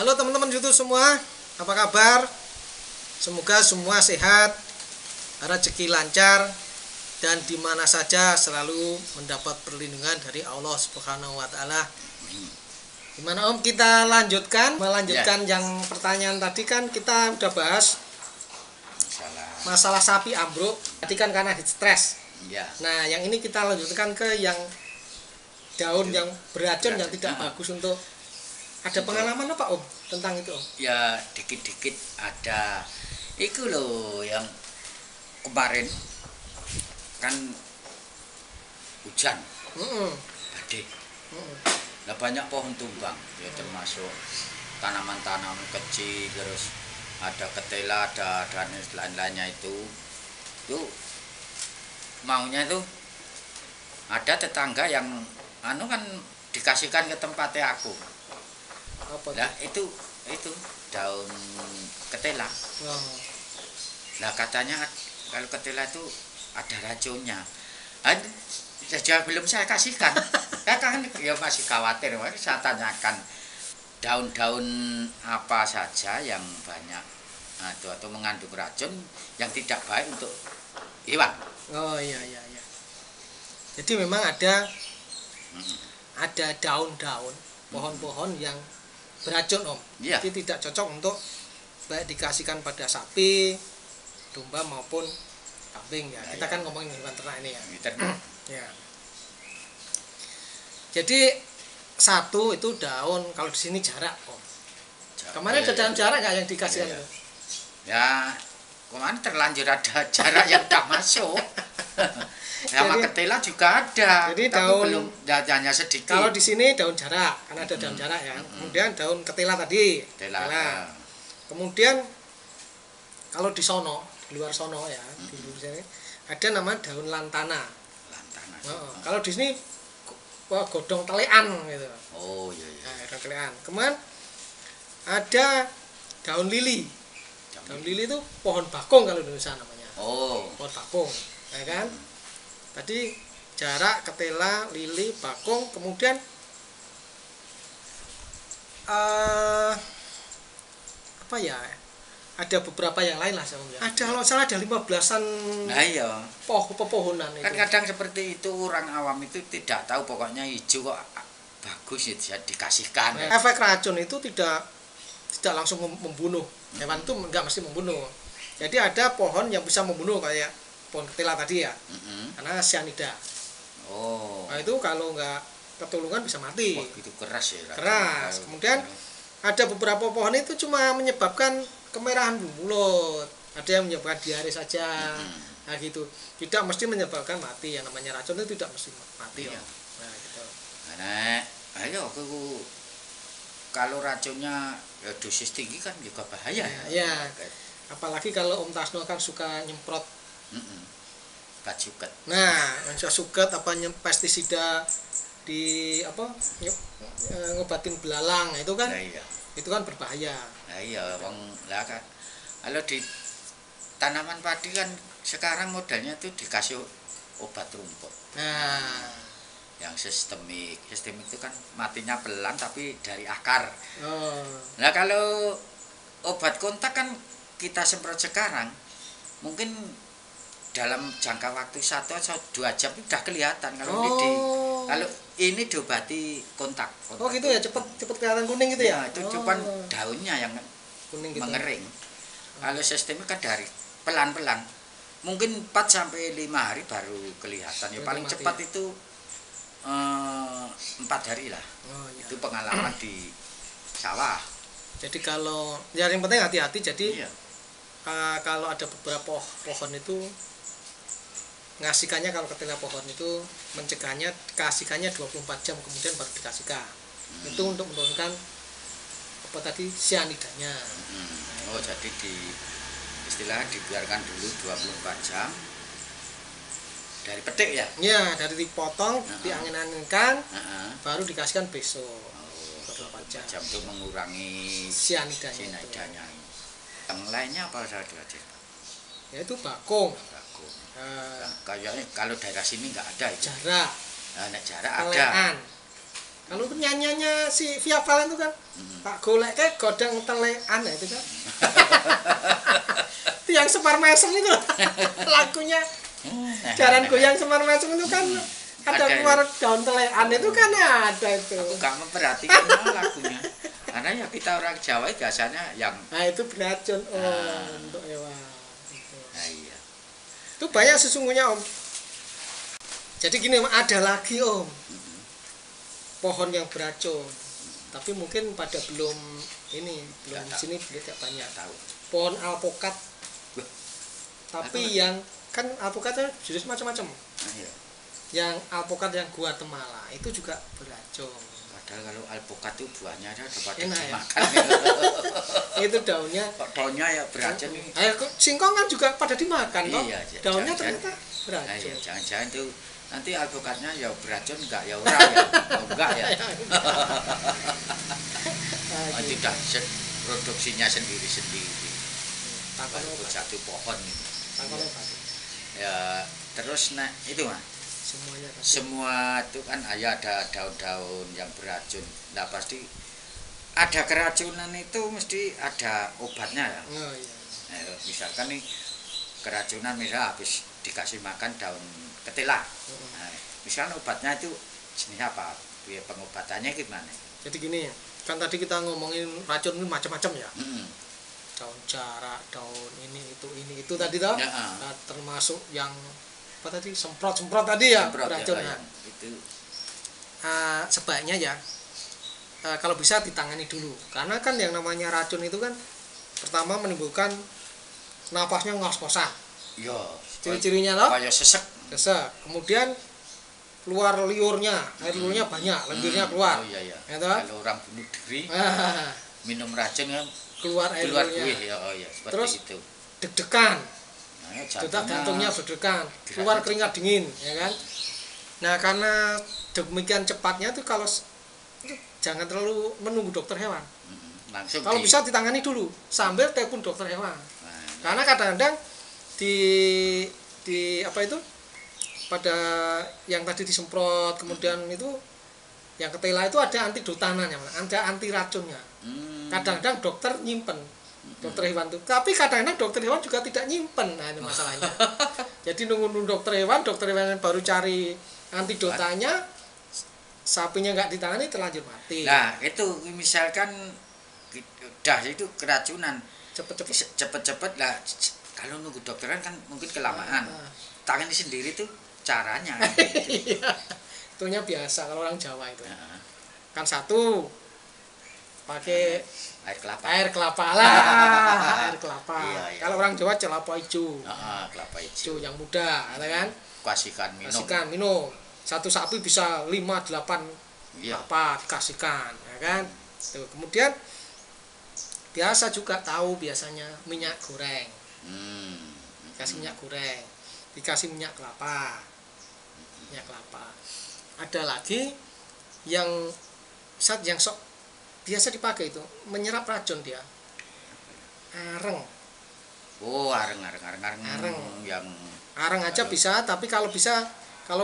Halo teman-teman YouTube semua, apa kabar? Semoga semua sehat, rezeki lancar, dan di mana saja selalu mendapat perlindungan dari Allah Subhanahu wa taala. Gimana Om, kita melanjutkan yang pertanyaan tadi kan kita udah bahas masalah sapi ambruk, tadi kan karena heat stress. Ya. Nah, yang ini kita lanjutkan ke yang daun yang beracun yang tidak bagus untuk. Ada pengalaman apa Om tentang itu Om? Ya dikit-dikit ada. Itu loh yang kemarin kan hujan, badai. Nah, banyak pohon tumbang, ya termasuk tanaman-tanaman kecil, terus ada ketela, ada dan lain-lainnya itu maunya itu ada tetangga yang kan dikasihkan ke tempatnya aku. Apa Nah itu daun ketela. Nah katanya kalau ketela itu ada racunnya. Saja belum saya kasihkan. Kan ya masih khawatir. Saya tanyakan daun-daun apa saja yang banyak atau mengandung racun yang tidak baik untuk hewan. Oh iya. Jadi memang ada daun-daun pohon-pohon yang beracun Om. Ya. Jadi tidak cocok untuk baik dikasihkan pada sapi, domba maupun kambing ya. Kita kan ngomongin hewan ternak ini ya. Ya. Jadi satu itu daun, kalau di sini jarak Om. Kemarin ada daun jarak nggak yang dikasihkan itu? Ya, kemarin terlanjur ada jarak yang tak masuk. Sama ketela juga ada. Jadi tapi daun belum hanya sedikit. Kalau di sini daun jarak, karena ada daun jarak ya. Kemudian daun ketela tadi. Ketela. Kemudian kalau di sono, di luar sono ya, di luar sini ada nama daun lantana. Kalau di sini godong telean gitu. Oh iya. Nah, godong telean. Kemudian ada daun lili. Daun lili itu pohon bakung kalau di Indonesia namanya. Oh. Pohon bakung, ya kan? Tadi jarak, ketela, lili, bakung, kemudian apa ya? Ada beberapa yang lain lah sebenarnya. Ada kalau salah ada 15-an. Nah iya. Pepohonan itu. Kan kadang seperti itu orang awam itu tidak tahu pokoknya hijau kok bagus itu ya dikasihkan. Efek racun itu tidak langsung membunuh. Hewan itu enggak mesti membunuh. Jadi ada pohon yang bisa membunuh kayak pohon ketela tadi ya. Karena cyanida. Oh. Nah itu kalau enggak ketulungan bisa mati. Wah, itu keras ya. Keras. Kemudian ada beberapa pohon itu cuma menyebabkan kemerahan mulut, ada yang menyebabkan diare saja, nah gitu. Tidak mesti menyebabkan mati. Yang namanya racun itu tidak mesti mati. Iya. Nah gitu. Nah, ayo aku kalau racunnya ya dosis tinggi kan juga bahaya ya. Ya. Apalagi kalau Om Tasno kan suka nyemprot. Suket. Nah, suket apa pestisida di ngobatin belalang itu kan. Nah, iya. Itu kan berbahaya. Nah iya, wong lah kan. Kalau di tanaman padi kan sekarang modelnya tuh dikasih obat rumput. Nah, yang sistemik. Sistemik itu kan matinya pelan tapi dari akar. Oh. Nah, kalau obat kontak kan kita semprot sekarang mungkin dalam jangka waktu 1 atau 2 jam sudah kelihatan kalau ini diobati kontak. Oh gitu ya, cepet kelihatan kuning gitu ya? Itu cuman daunnya yang kuning gitu. Mengering. Kalau sistemnya kan dari pelan-pelan. Mungkin 4 sampai 5 hari baru kelihatan. Ya paling cepat itu 4 hari lah. Oh, iya. Itu pengalaman di sawah. Jadi kalau yang penting hati-hati. Jadi iya. Kalau ada beberapa pohon itu ngasihkannya, kalau ketela pohon itu mencegahnya, kasihkannya 24 jam kemudian baru dikasihkan. Itu untuk menurunkan apa tadi cyanidanya. Oh jadi istilahnya dibiarkan dulu 24 jam dari petik ya? Iya, dari dipotong, diangin-anginkan, baru dikasihkan besok. 24 jam untuk mengurangi cyanidanya. Yang lainnya apa saja? Yaitu bakung. Kayaknya kalau daerah sini nggak ada itu. Jarak. Jarak telean. ada. Kalau nyanyiannya si Via Valen itu kan, tak golek kayak godang telekan itu kan. Itu yang Semar Mesem itu loh. Lagunya Jaran Goyang Semar Mesem itu kan ada keluar daun telekan itu kan ada itu. Aku gak memperhatikan lagunya. Karena ya kita orang Jawa biasanya yang itu beracun untuk hewan. Nah, iya. Itu banyak sesungguhnya Om. Jadi gini ada lagi Om. Pohon yang beracun. Tapi mungkin pada belum di sini tidak banyak tahu. Pohon alpokat. Tapi yang kan alpokatnya jenis macam-macam. Nah, iya. Yang alpokat yang Guatemala itu juga beracun. Padahal kalau alpokat itu buahnya ada pada dimakan. Itu daunnya. Daunnya ya beracun. Singkong kan juga pada dimakan toh. Iya, daunnya ternyata beracun. Nah, iya, jangan-jangan itu nanti alpukatnya ya beracun enggak ya ora ya enggak ya tidak produksinya sendiri-sendiri walaupun satu pohon itu ya terus itu mah semua itu kan ada daun-daun yang beracun nah pasti ada keracunan itu mesti ada obatnya ya misalkan nih keracunan misal habis dikasih makan daun ketela. Nah, misalnya obatnya itu jenis apa? Biar pengobatannya gimana? Jadi gini, kan tadi kita ngomongin racun ini macam-macam ya. Daun jarak, daun ini itu tadi toh. Nah, termasuk yang apa tadi semprot tadi ya racun. Ya, itu. Sebaiknya ya kalau bisa ditangani dulu. Karena kan yang namanya racun itu kan pertama menimbulkan napasnya ngos-ngosan. Iya. Ciri-cirinya loh. Kayak sesek. Kemudian keluar liurnya, air liurnya banyak, lendirnya keluar. Oh iya. Ya, kalau orang bunuh diri, minum racun kan keluar air liurnya. Ya, seperti terus, itu. Deg-degan. Detak jantungnya berdegan, keluar keringat dingin, ya kan? Nah, karena demikian cepatnya tuh kalau jangan terlalu menunggu dokter hewan. Langsung kalau bisa ditangani dulu sambil telepon dokter hewan. Karena kadang-kadang di apa itu pada yang tadi disemprot kemudian itu yang ketela itu ada antidotanannya, ada anti racunnya. Kadang-kadang dokter nyimpen dokter hewan itu, tapi kadang-kadang dokter hewan juga tidak nyimpen. Nah itu masalahnya. Jadi nunggu dokter hewan baru cari antidotanya, sapinya nggak ditangani terlanjur mati. Nah itu misalkan udah itu keracunan cepet-cepet lah. Kalau nunggu dokteran kan mungkin kelamaan. Tangani sendiri tuh caranya. Itunya biasa kalau orang Jawa itu. Kan satu pakai air kelapa lah. Air kelapa. Iya. Kalau orang Jawa kelapa hijau. Kelapa hijau yang muda, kan? Kasihkan minum. Satu sapi bisa 5-8 kelapa dikasihkan, ya kan? Tuh, kemudian biasa juga tahu biasanya minyak goreng. Dikasih minyak goreng, dikasih minyak kelapa. Ada lagi yang sok biasa dipakai itu menyerap racun dia. Areng. Oh, areng. Yang areng aja bisa, tapi kalau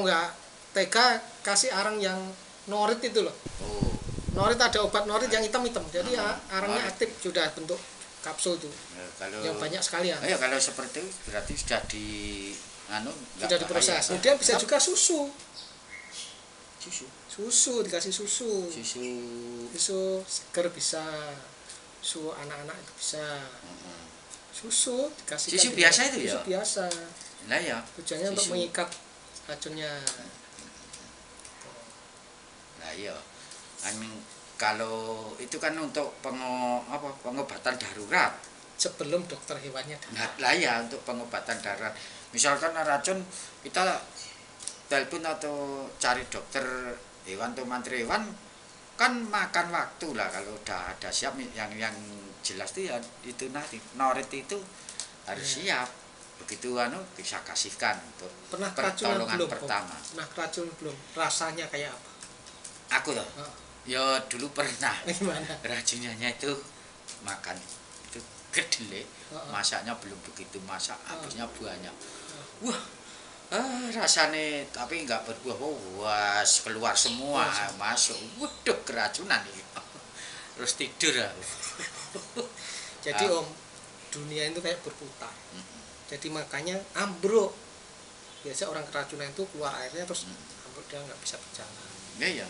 nggak tega kasih areng yang norit itu loh. Oh. Norit ada obat norit yang hitam-hitam. Jadi arengnya aktif sudah bentuk kapsul tuh. Yang banyak sekali ya. Kalau seperti itu berarti sudah sudah diproses. Kemudian bisa juga susu dikasih susu seger bisa, susu anak-anak itu bisa. Susu dikasih susu biasa itu ya? Susu biasa. Nah ya. Tujuannya untuk mengikat racunnya. Nah iya. Kalau itu kan untuk pengobatan darurat sebelum dokter hewannya datang. Nah ya untuk pengobatan darurat. Misalkan racun kita telepon atau cari dokter hewan atau mantri hewan kan makan waktu lah kalau udah ada siap yang jelas tuh ya itu nanti norit itu harus siap. Begitu bisa kasihkan untuk pertolongan pertama. Pernah keracunan belum? Rasanya kayak apa? Aku loh. Ya dulu pernah. Gimana? Racunnya itu makan itu kedelai, masaknya belum begitu masak, habisnya banyak. Wah, rasane tapi nggak berbuah puas, keluar semua, masuk. Waduh, keracunan ini. Terus tidur aku. Jadi Om, dunia itu kayak berputar. Jadi makanya ambruk. Biasa orang keracunan itu keluar airnya terus ambruk, dia nggak bisa berjalan. Iya.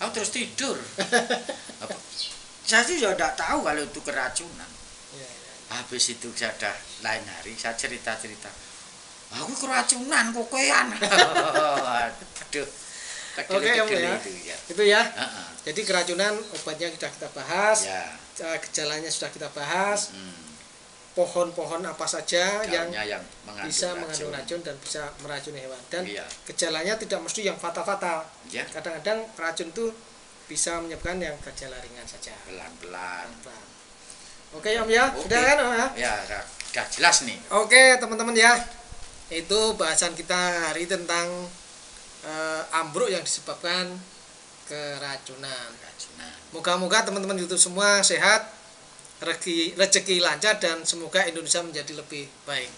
Aku terus tidur. Saya sih juga tidak tahu kalau itu keracunan. Ya. Habis itu saya ada lain hari saya cerita-cerita. Aku keracunan kokoan. Aduh. Oke Om ya. Itu ya. Jadi keracunan obatnya sudah kita bahas. Ya. Gejalanya sudah kita bahas. Pohon-pohon apa saja yang bisa mengandung racun dan bisa meracuni hewan. Dan gejalanya tidak mesti yang fatal-fatal. Ya. Kadang-kadang racun itu bisa menyebabkan yang gejala ringan saja. Pelan-pelan. Oke Om ya, sudah kan Om ya? Ya, sudah jelas nih. Oke teman-teman ya, itu bahasan kita hari tentang ambruk yang disebabkan keracunan. Moga-moga teman-teman YouTube semua sehat, rezeki lancar dan semoga Indonesia menjadi lebih baik.